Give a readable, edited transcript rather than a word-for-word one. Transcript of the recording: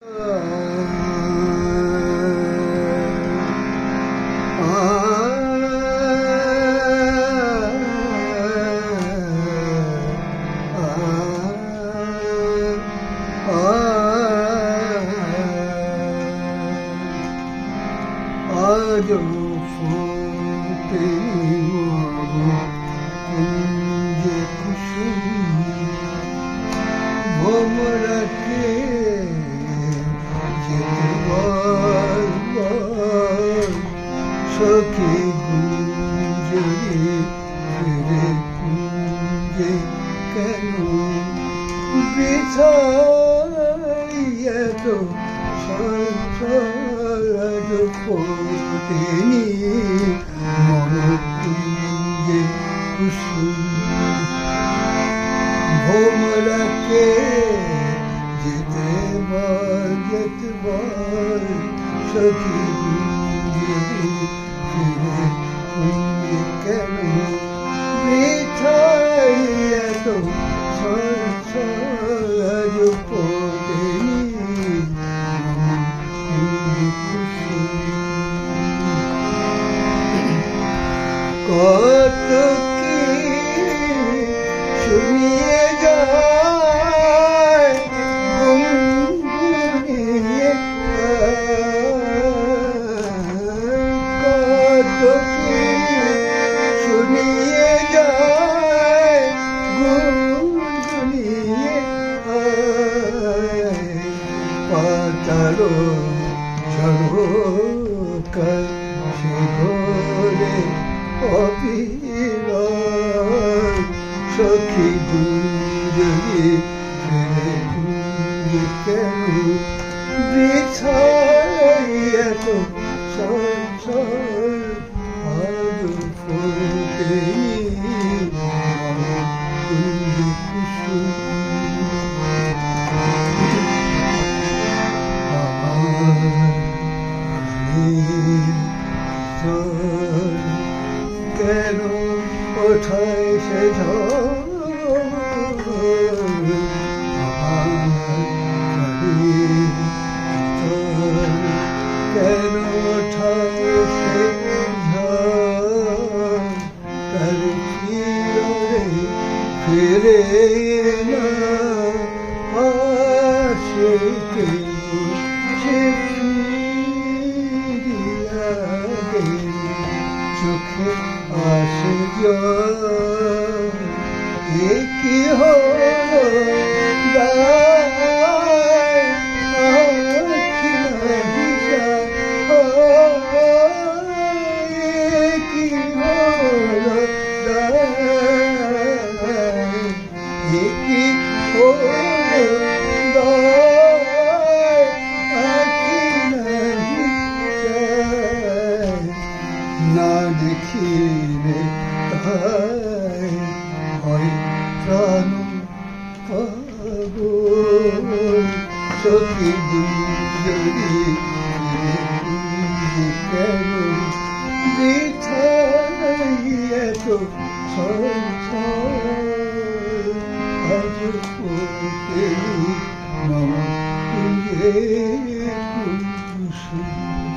आज फूटे कुंज कुसुम भोमरा के सखी गुंजे फिरे कुंजे केनो बिछाइया तो संसार पोतेनी मन कुंजे कुसुम भोमरा के जेते বার सखी गुंजे फिरे कुंजे केनो बिछाइया तो संसार पोतेनी কত কি শুনিয়ে যায় গুনগুনিয়ে কত কি শুনিয়ে যায় গুনগুনিয়ে পাতালো ঝরকায় সে ঘরে অবিরাম সখী গুঞ্জে ফিরে গুঞ্জে কেন বিছাইয়া তো সংসার আজ ফোটেনি কুঞ্জে কুসুম কেন ওঠায় সে কেন ওঠায় সে তার ফিরে না আসে কে সে ফিরিয়া চোখে আসে কি না দেখিলে হয় প্রাণ পাগল সখী গুঞ্জরি কেন বিছাইয়া তো সংসার আজ পোতেনি মম কুঞ্জে কুসুম